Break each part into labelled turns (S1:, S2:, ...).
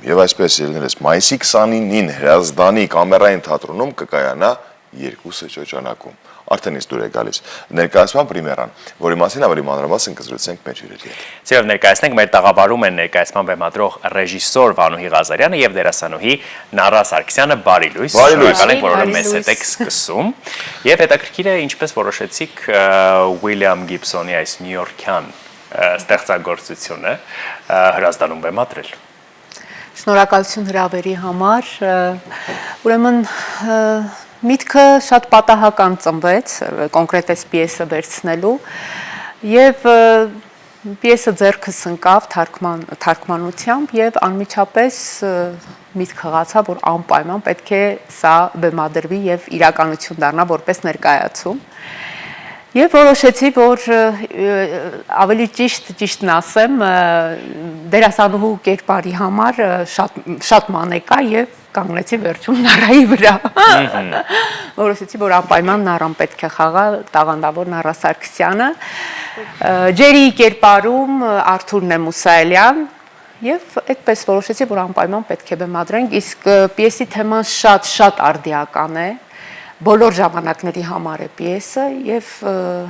S1: եւ այսպես ելներես մայիսի 29-ին Հրազդանի կամերային թատրոնում կկայանա երկուսը շրջանակում։ Արդեն իսկ դուր է գալիս ներկայացման պրեմիերան, որի մասին ավելի մանրամասն կզրուցենք մեր հյուրերի հետ։
S2: Ձեւ ներկայացնենք մեր տաղավարում են ներկայացման բեմադրող ռեժիսոր Վանուհի Ղազարյանը եւ դերասանուհի Նարա Սարգսյանը, բարի լույս։ Շնորհակալ ենք, որ մեզ հետ եք սկսում։ Եվ հետաքրքիր է ինչպես որոշեցիք Ուիլյամ Գիբսոնի այս նյույորքյան ստեղծագործությունը Հրազդանում բեմադրել։
S3: Շնորհակալություն հրավերի համար։ Ուրեմն միտքը շատ պատահական ծնվեց, կոնկրետ այս պիեսը վերցնելու եւ պիեսը ձեռքս ընկավ թարգմանությամբ եւ անմիջապես միտք հղացա, որ անպայման պետք է սա բեմադրվի եւ իրականություն դառնա որպես ներկայացում։ Եվ որոշեցի, որ ավելի ճիշտն ասեմ, դերասանուհու կերպարի համար շատ մանեկա եւ կանգնեցի վերջում Նարայի վրա։ Որոշեցի, որ անպայման Նարան պետք է խաղա, տաղանդավոր Նարա Սարգսյանը, Ջերիի կերպարում Արթուր Նեմուսայելյան, եւ այդպես որոշեցի, որ անպայման պետք է բեմադրենք, իսկ պիեսի թեման շատ արդիական է։ Բոլոր ժամանակների համար է պիեսը եւ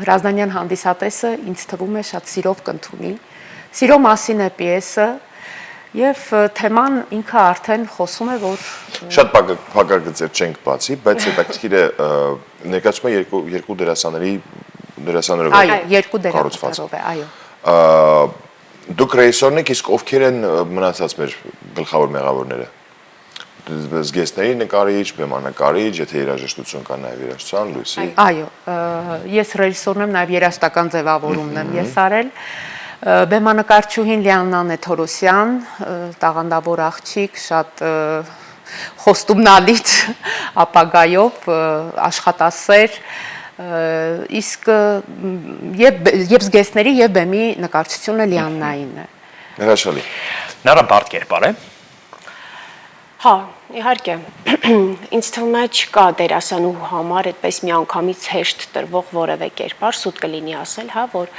S3: Հրազդանյան հանդիսատեսը ինձ թվում է շատ սիրով կընդունի։ Սիրո մասին է պիեսը եւ թեման ինքը արդեն խոսում է, որ
S1: շատ փակագծեր չենք բացի, բայց հետաքրքիր է ներկայացումը երկու դերասաններով
S3: այո, երկու դերասաններով է, այո։
S1: Դուք ռեժիսորն եք, իսկ ովքեր են մնացած մեր գլխավոր մեղավորները։ Զգեստների նկարիչ, բեմանկարիչ, եթե երաժշտություն կա նաև երաժշտության, լույսի։
S3: Այո, ես ռեժիսորն եմ, նաև երաժշտական ձևավորումն եմ ես արել։ Բեմանկարչուհին Լիաննա Թորոսյան, տաղանդավոր աղջիկ, շատ խոստումնալից ապագայով, աշխատասեր, իսկ եւ զգեստների եւ բեմի նկարչությունը Լիաննային է։
S1: Հրաշալի։
S2: Նարա բարդ կերպար է։
S4: Հա, իհարկե, ինձ թվում է չկա դերասանուհու համար այդպես միանգամից հեշտ տրվող որևէ կերպար, սուտ կլինի ասել, հա, որ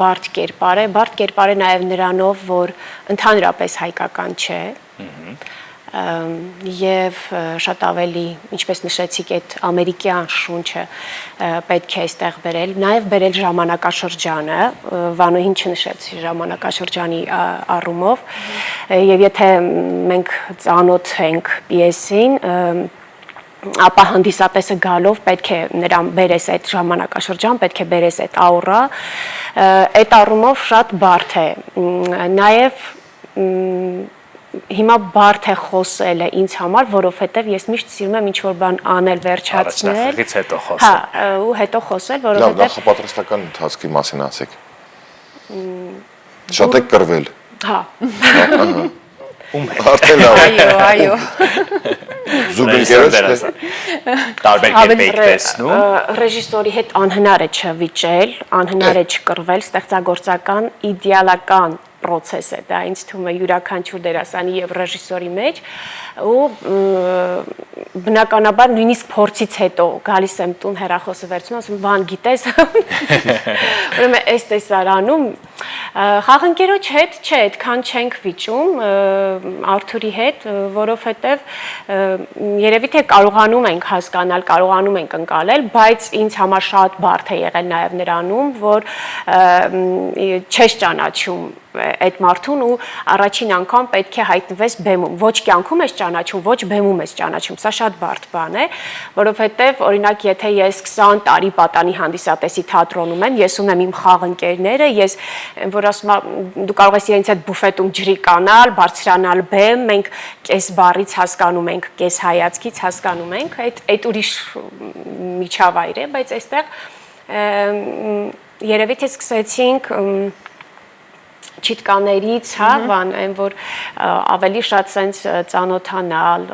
S4: բարդ կերպար է նաև նրանով, որ ընդհանրապես հայկական չէ, եւ շատ ավելի, ինչպես նշեցիք, այդ ամերիկյան շունչը պետք է այստեղ բերել, նաև բերել ժամանակաշրջանը, Վանուհին չնշեց ժամանակաշրջանի առումով, եւ եթե մենք ծանոթ ենք պիեսին, ապա հանդիսատեսը գալով պետք է նրան բերես այդ ժամանակաշրջան, պետք է բերես այդ աուրա, այդ առումով շատ բարդ է, նաև հիմա բարդ է խոսելը ինձ համար, որովհետև ես միշտ սիրում եմ ինչ-որ բան անել, վերջացնել։
S2: Առաջնահերթից հետո խոսել։
S4: Հա, ու հետո խոսել,
S1: Լավ,
S4: որովհետև
S1: նախապատրաստական ընթացքի մասին ասեք։ Շատ եք կռվել։
S4: Հա։
S1: Արդեն լավ։
S3: Այո։
S1: Զուգընկերոջ
S2: տարբեր կերպ եք տեսնում։
S4: Ռեժիսորի հետ անհնար է չվիճել, անհնար է չկռվել, ստեղծագործական իդեալական պրոցես է, դա ինձ թվում է յուրաքանչյուր դերասանի եւ ռեժիսորի մեջ ու բնականաբար նույնիսկ փորձից հետո գալիս եմ տուն հեռախոսը վերցնում ասում Վան գիտես ուրեմն այս տեսարանում խաղընկերոջ հետ չէ, այդքան չենք վիճում Արթուրի հետ, որովհետեւ երևի թե կարողանում ենք հասկանալ, կարողանում ենք ընկալել, բայց ինձ համար շատ բարդ է եղել նաեւ նրանում, որ չես ճանաչում այդ մարդուն ու առաջին անգամ պետք է հայտնվես բեմում, ոչ կյանքում ես ճանաչում, ոչ բեմում ես ճանաչում, սա շատ բարդ բան է, որովհետև օրինակ եթե ես 20 տարի պատանի հանդիսատեսի թատրոնում եմ, ես ունեմ իմ խաղընկերները, ես որ ասում եմ դու կարող ես իրենց հետ բուֆետում ջրի կանալ, բարձրանալ բեմ, մենք կես բառից հասկանում ենք, կես հայացքից հասկանում ենք, այդ ուրիշ միջավայր է, բայց այստեղ երևի թե սկսեցինք չիտկաներից, հա, բան, այն որ ավելի շատ սենց ծանոթանալ,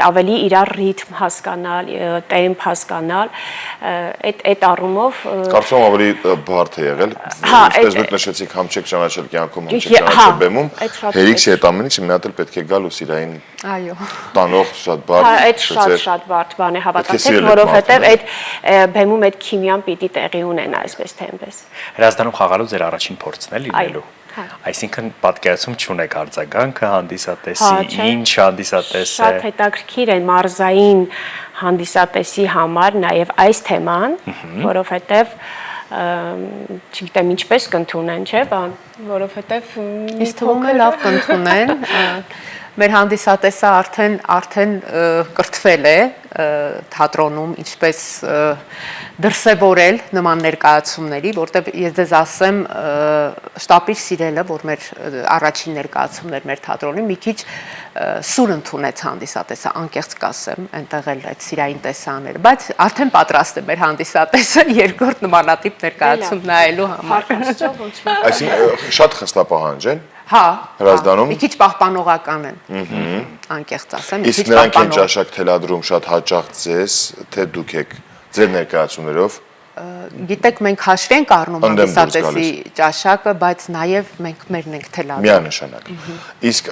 S4: ավելի իրար ռիթմ հասկանալ, տեմպ հասկանալ, այդ առումով
S1: Կարծում եմ ավելի բարդ է եղել, ինչպես դուք նշեցիք, համ չեք ճանաչել կյանքում, համ չեք ճանաչել բեմում, հերիքսի հետ ամեն ինչ մի հատ էլ պետք է գալ ու սիրային տանող շատ բարդ։
S4: Հա, այդ շատ բարդ բան է հավատացեք, որովհետև այդ բեմում այդ քիմիան պիտի տեղի ունենա, այսպես թե այնպես։
S2: Հրազդանում խաղալու ձեր առաջին փորձն է լինելու։ Այսինքն պատկերացում չունեք արձագանքը հանդիսատեսի,
S4: Հա, չէ։
S2: ինչ հանդիսատես է։
S4: Շատ հետաքրքիր է մարզային հանդիսատեսի համար նաև այս թեման, որովհետև չգիտեմ ինչպես կընդունեն, չէ՞, բան, որովհետև
S3: Ինձ թվում է լավ կընդունեն։ Մեր հանդիսատեսը արդեն կրթվել է թատրոնում, ինչպես դրսևորել նման ներկայացումների, որտեղ ես դες ասեմ, շտապիր սիրելը, որ մեր առաջին ներկայացումներ մեր թատրոնի մի քիչ սուր ընդունեց հանդիսատեսը, անկեղծ կասեմ, այնտեղ էլ այդ սիրային տեսաները, բայց արդեն պատրաստ է մեր հանդիսատեսը երկրորդ նմանատիպ ներկայացում նայելու համար։
S1: Այսինքն շատ խստապահանջ են։
S3: Հա,
S1: Հրազդանում։
S3: մի քիչ պահպանողական են։ Անկեղծ ասեմ, մի քիչ
S1: Իսկ նրանք են
S3: պահպանող։
S1: ճաշակ թելադրում շատ հաճախ ձեզ, թե դուք եք ձեր ներկայացումներով։
S3: Գիտեք, մենք հաշվի ենք առնում
S1: Ընդդեմ դուրս
S3: հանդիսատեսի ճաշակը, բայց նաև մենք մերն ենք թելադրում։
S1: Միանշանակ։ Իսկ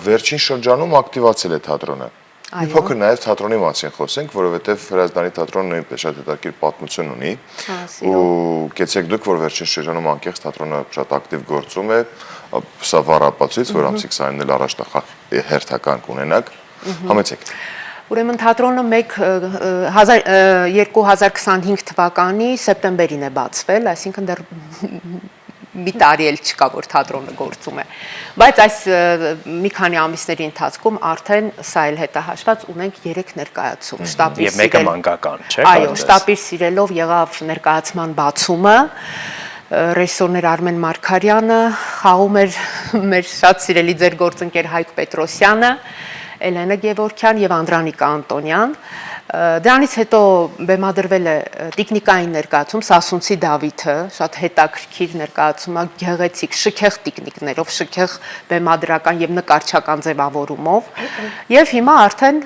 S1: վերջին շրջանում ակտիվացել է թատրոնը։ Մի
S3: Այո։
S1: փոքր նաև թատրոնի մասին խոսենք, որովհետև Հրազդանի թատրոնը նույնպես շատ հետաքրքիր պատմություն ունի։
S3: սիրո։
S1: Ու կեցեք դուք, որ վերջին շրջանում անկեղծ թատրոնը շատ ակտիվ գործում է, սա վառապացույց, որ ամսի 29-ն էլ առաջնախախ հերթական կունենաք։ Համեցեք։
S3: Ուրեմն թատրոնը 2025 թվականի սեպտեմբերին է բացվել, այսինքն դեռ մի տարի էլ չկա, որ թատրոնը գործում է։ Բայց այս մի քանի ամիսների ընթացքում արդեն սա էլ հետահաշված ունենք 3 ներկայացում։
S2: Եվ մեկը մանկական, չէ՞։
S3: Այո, շտապիր սիրելով եղավ ներկայացման բացումը։ Ռեժիսորներ Արմեն Մարգարյանը, խաղում էր մեր շատ սիրելի ձեր գործընկեր Հայկ Պետրոսյանը, Էլենա Գևորգյան եւ Անդրանիկա Անտոնյան։ Դրանից հետո բեմադրվել է տիկնիկային ներկայացում Սասունցի Դավիթը, շատ հետաքրքիր ներկայացում է, գեղեցիկ, շքեղ տիկնիկներով, շքեղ բեմադրական եւ նկարչական ձևավորումով։ Եվ հիմա արդեն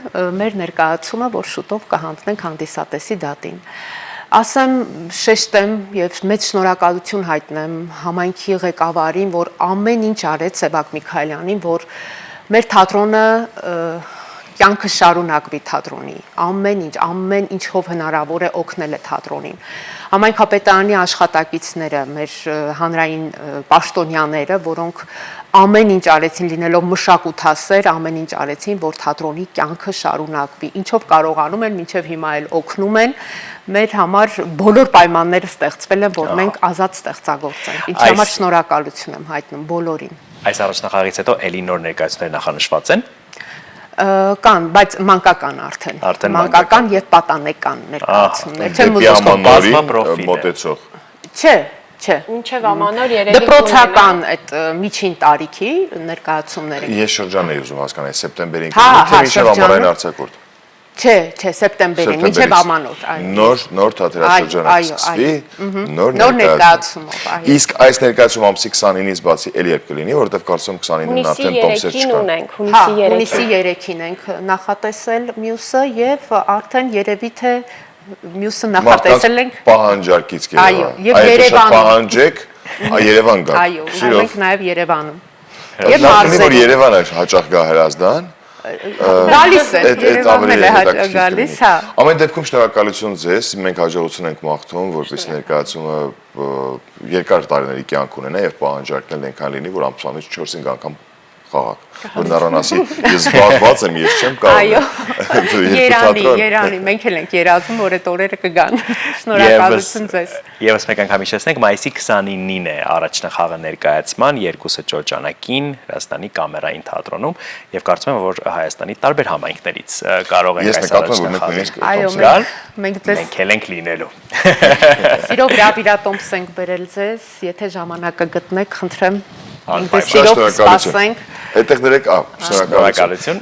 S3: մեր ներկայացումը, որ շուտով կհանձնենք հանդիսատեսի դատին։ Ասեմ, շեշտեմ եւ մեծ շնորհակալություն հայտնեմ համայնքի ղեկավարին, որ ամեն ինչ արեց Սևակ Միքայելյանին, որ մեր թատրոնը կյանքը շարունակվի թատրոնի, ամեն ինչով հնարավոր է օգնել է թատրոնին։ Համայնքապետարանի աշխատակիցները, մեր հանրային պաշտոնյաները, որոնք ամեն ինչ արեցին լինելով մշակութասեր, ամեն ինչ արեցին, որ թատրոնի կյանքը շարունակվի, ինչով կարողանում են, մինչև հիմա էլ օգնում են, մեր համար բոլոր պայմանները ստեղծվել են, որ մենք ազատ ստեղծագործենք։ Ինչի համար շնորհակալություն եմ հայտնում բոլորին։
S2: Այս առաջնախաղից հետո էլի նոր ներկայացումներ նախանշված են։
S3: Կան, բայց մանկական արդեն։
S2: Արդեն
S3: Մանկական եւ պատանեկան ներկայացումներ։ Չեմ
S1: Դեպի
S3: ուզում
S1: ամանորի
S2: պրոֆիլ է։
S1: մոտեցող։
S3: Չէ, չէ։
S4: Ինչև ամանոր երևի
S3: Դպրոցական այդ միջին տարիքի ներկայացումները։
S1: Ես շրջան էի ուզում հասկանալ, սեպտեմբերին
S3: Հա,
S1: կլինի, թե
S3: հա,
S1: մինչև
S3: շրջանը։
S1: ամառային արձակուրդ։
S3: Չէ, սեպտեմբերին, մինչև ամանոր, այո։
S1: Նոր թատրոնաշրջանը
S3: Այո,
S1: կսկսվի, նոր
S3: Նոր
S1: ներկայացում։
S3: ներկայացումով, այո։
S1: Իսկ այս ներկայացումը ամսի 29-ից բացի էլ երբ կլինի, որովհետև կարծում 29-ին արդեն տոմսեր
S4: հունիսի 3-ին
S1: չկան։
S4: ունենք,
S3: Հա,
S4: հունիսի 3-ին։
S3: հունիսի 3-ին ենք նախատեսել մյուսը եւ արդեն երևի թե մյուսը նախատեսել ենք։
S1: Պահանջարկից
S3: Այո,
S1: կերևա։
S3: եւ Երևանում։
S1: Պահանջեք, Երևան գա։
S3: Այո, ունենք նաեւ Երևանում։
S1: Եվ որ Երևանը հաճախ գա Հրազդան։
S3: Գալիս է, Երևանն էլ է
S1: հետաքրքիր
S3: գալիս,
S1: կլինի։
S3: հա։
S1: Ամեն դեպքում շնորհակալություն ձեզ, մենք հաջողություն ենք մաղթում, որպեսզի ներկայացումը երկար տարիների կյանք ունենա եւ պահանջարկն այնքան լինի, որ ամսվանից 4-5 անգամ խաղաք։ Որ նրան ասի, ես զբաղված եմ, ես չեմ
S3: Այո,
S1: կարող։
S3: Երանի, մենք էլ ենք երազում, որ այդ օրերը կգան։ Շնորհակալություն ձեզ։
S2: Եվս մեկ անգամ հիշեցնենք, մայիսի 29-ին է առաջնախաղը ներկայացման, երկուսը Ճոճանակին, Հրազդանի կամերային թատրոնում, եւ կարծում եմ, որ Հայաստանի տարբեր համայնքներից կարող են այս առաջնախաղը
S3: Այո,
S2: գալ։
S3: մենք ձեզ
S2: Մենք էլ ենք լինելու։
S3: սիրով գրավիրատոմս ենք բերել ձեզ, եթե ժամանակը գտնեք, խնդրեմ, մենք
S2: Անպայման։
S3: սիրով կսպասենք։
S1: Այդտեղ դրեք, շնորհակալություն։
S2: Շնորհակալություն։